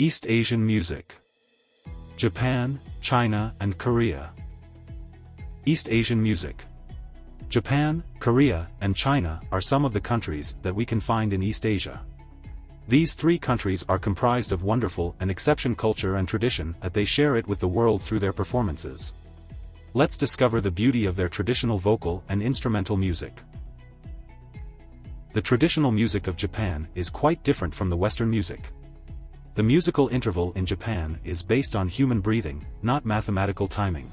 East Asian music. Japan, China, and Korea. East Asian music. Japan, Korea, and China are some of the countries that we can find in East Asia. These three countries are comprised of wonderful and exceptional culture and tradition, that they share it with the world through their performances. Let's discover the beauty of their traditional vocal and instrumental music. The traditional music of Japan is quite different from the Western music. The musical interval in Japan is based on human breathing, not mathematical timing.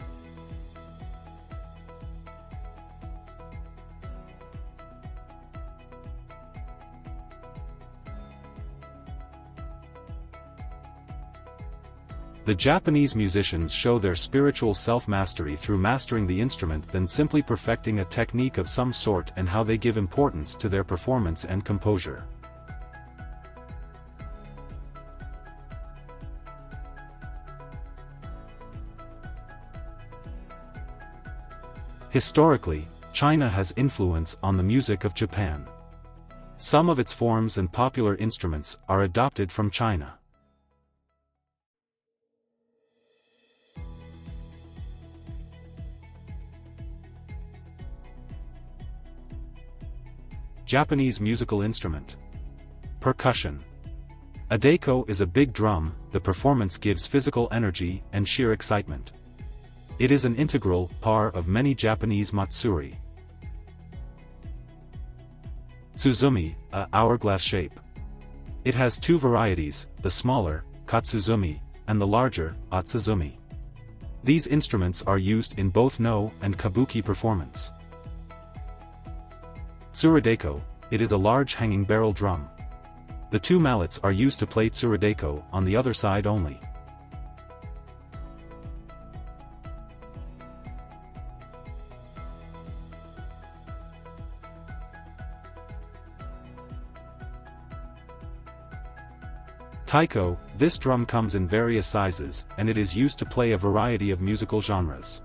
The Japanese musicians show their spiritual self-mastery through mastering the instrument than simply perfecting a technique of some sort, and how they give importance to their performance and composure. Historically, China has influence on the music of Japan. Some of its forms and popular instruments are adopted from China. Japanese musical instrument. Percussion. A daiko is a big drum. The performance gives physical energy and sheer excitement. It is an integral part of many Japanese matsuri. Tsuzumi, a hourglass shape. It has two varieties, the smaller, katsuzumi, and the larger, atsuzumi. These instruments are used in both no and kabuki performance. Tsurudaiko, it is a large hanging barrel drum. The two mallets are used to play tsurudaiko on the other side only. Taiko, this drum comes in various sizes, and it is used to play a variety of musical genres.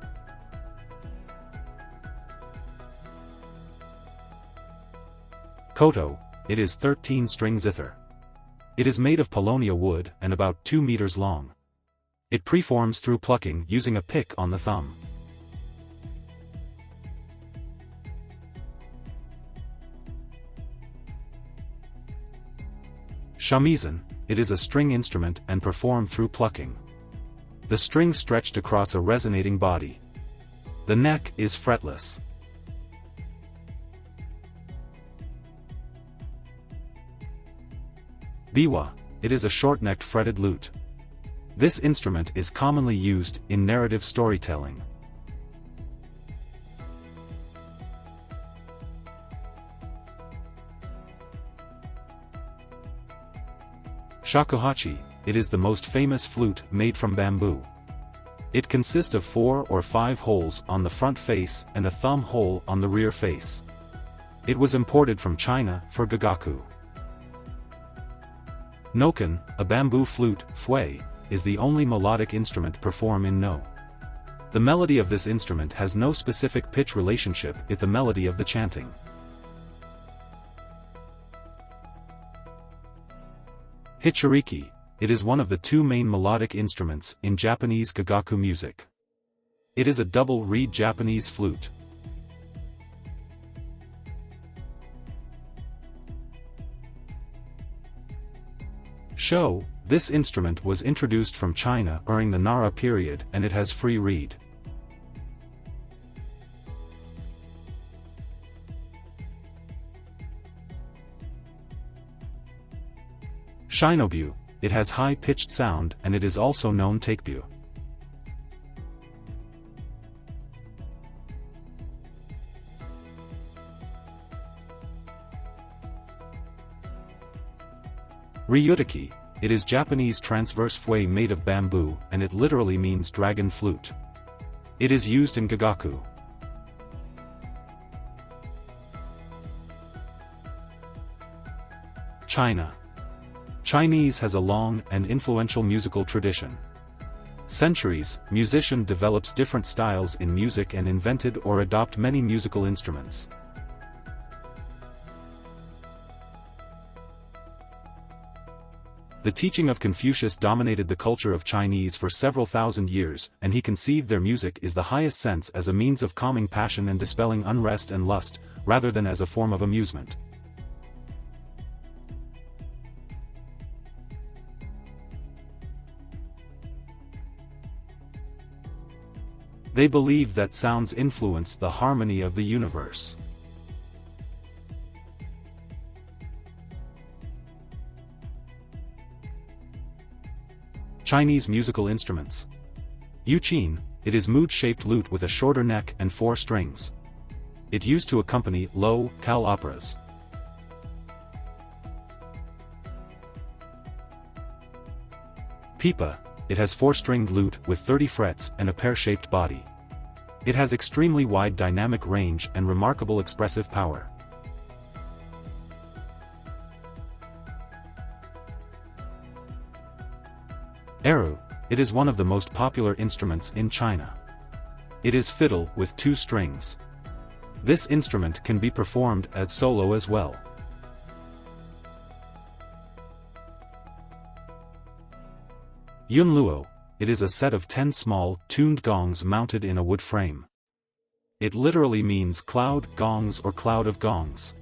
Koto, it is 13-string zither. It is made of paulownia wood and about 2 meters long. It preforms through plucking using a pick on the thumb. Shamisen, it is a string instrument and performed through plucking. The string stretched across a resonating body. The neck is fretless. Biwa, it is a short-necked fretted lute. This instrument is commonly used in narrative storytelling. Shakuhachi, it is the most famous flute made from bamboo. It consists of 4 or 5 holes on the front face and a thumb hole on the rear face. It was imported from China for gagaku. Noken, a bamboo flute, fue, is the only melodic instrument performed in no. The melody of this instrument has no specific pitch relationship with the melody of the chanting. Hichiriki, it is one of the 2 main melodic instruments in Japanese gagaku music. It is a double-reed Japanese flute. Sho, this instrument was introduced from China during the Nara period, and it has free reed. Shinobu, it has high-pitched sound, and it is also known takebu. Ryutaki, it is Japanese transverse fue made of bamboo, and it literally means dragon flute. It is used in gagaku. China. Chinese has a long and influential musical tradition. Centuries, musician develops different styles in music and invented or adopt many musical instruments. The teaching of Confucius dominated the culture of Chinese for several thousand years, and he conceived their music in the highest sense as a means of calming passion and dispelling unrest and lust, rather than as a form of amusement. They believed that sounds influence the harmony of the universe. Chinese musical instruments. Yuqin, it is mood-shaped lute with a shorter neck and 4 strings. It used to accompany low-cal operas. Pipa, it has 4-stringed lute with 30 frets and a pear-shaped body. It has extremely wide dynamic range and remarkable expressive power. Erhu, it is one of the most popular instruments in China. It is fiddle with 2 strings. This instrument can be performed as solo as well. Yunluo, it is a set of 10 small, tuned gongs mounted in a wood frame. It literally means cloud gongs or cloud of gongs.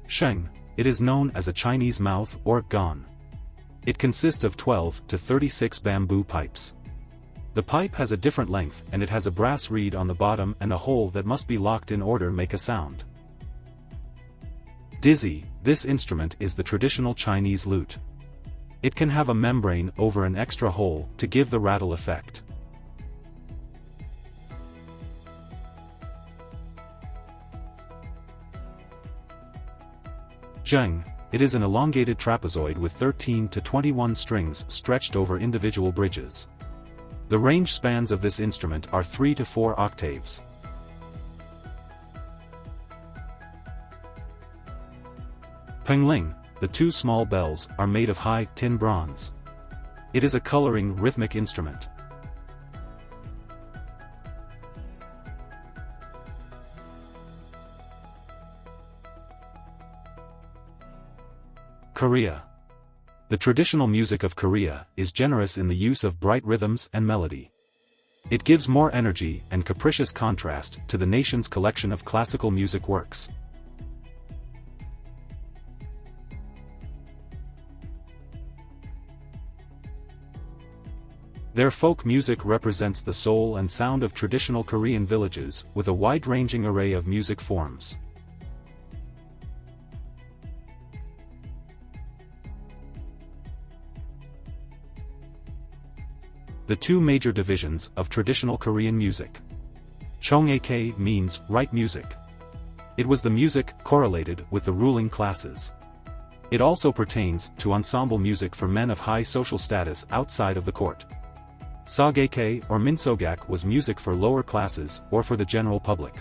Sheng, it is known as a Chinese mouth or gong. It consists of 12 to 36 bamboo pipes. The pipe has a different length and it has a brass reed on the bottom and a hole that must be locked in order to make a sound. Dizi, this instrument is the traditional Chinese lute. It can have a membrane over an extra hole to give the rattle effect. Zheng, it is an elongated trapezoid with 13 to 21 strings stretched over individual bridges. The range spans of this instrument are 3 to 4 octaves. Pengling, the 2 small bells, are made of high tin bronze. It is a coloring rhythmic instrument. Korea. The traditional music of Korea is generous in the use of bright rhythms and melody. It gives more energy and capricious contrast to the nation's collection of classical music works. Their folk music represents the soul and sound of traditional Korean villages, with a wide-ranging array of music forms. The 2 major divisions of traditional Korean music. Chongak means right music. It was the music correlated with the ruling classes. It also pertains to ensemble music for men of high social status outside of the court. Sagake or Minsogak was music for lower classes or for the general public.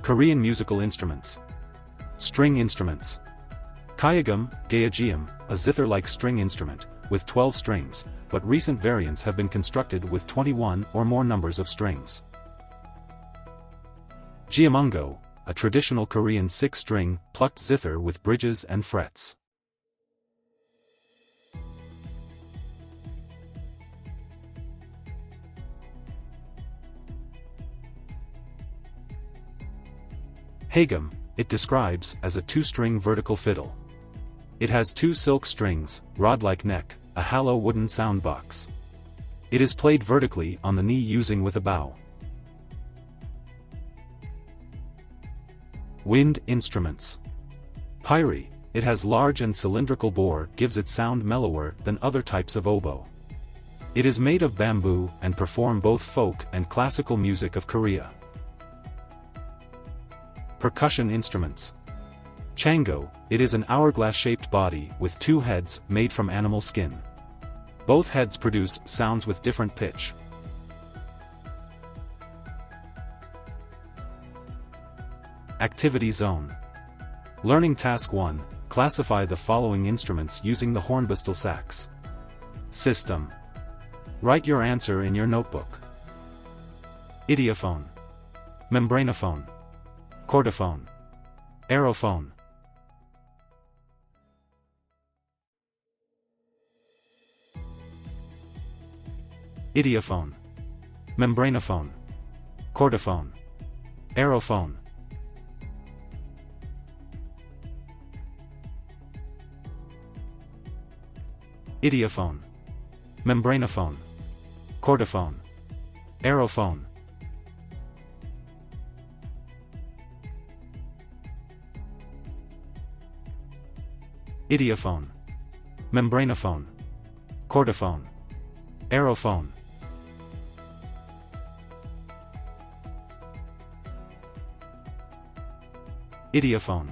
Korean musical instruments. String instruments. Kayagum, Gayageum, a zither-like string instrument, with 12 strings, but recent variants have been constructed with 21 or more numbers of strings. Jiamungo, a traditional Korean 6-string, plucked zither with bridges and frets. Hagum, it describes as a 2-string vertical fiddle. It has 2 silk strings, rod-like neck, a hollow wooden sound box. It is played vertically on the knee using with a bow. Wind instruments. Pyri, it has large and cylindrical bore, gives its sound mellower than other types of oboe. It is made of bamboo and perform both folk and classical music of Korea. Percussion instruments. Chango, it is an hourglass-shaped body with 2 heads made from animal skin. Both heads produce sounds with different pitch. Activity Zone. Learning Task 1, classify the following instruments using the Hornbostel sax. System. Write your answer in your notebook. Idiophone. Membranophone. Chordophone. Aerophone. Idiophone. Membranophone. Chordophone. Aerophone. Idiophone. Membranophone. Chordophone. Aerophone. Idiophone. Membranophone. Chordophone. Aerophone. Idiophone.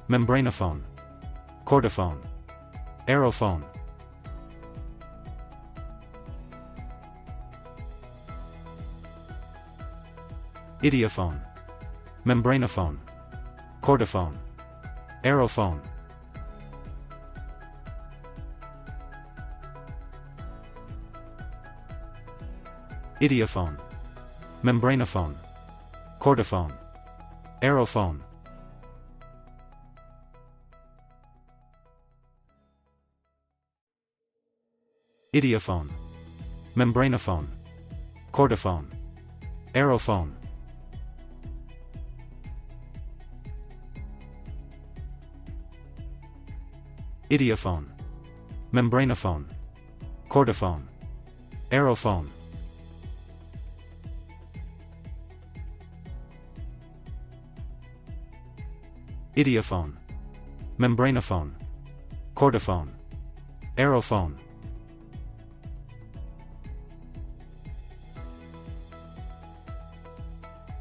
Membranophone. Chordophone. Aerophone. Idiophone. Membranophone. Chordophone. Aerophone. Idiophone. Membranophone. Chordophone. Aerophone. Idiophone. Membranophone. Chordophone. Aerophone. Idiophone. Membranophone. Chordophone. Aerophone. Idiophone. Membranophone. Chordophone. Aerophone.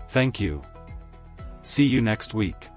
Thank you. See you next week.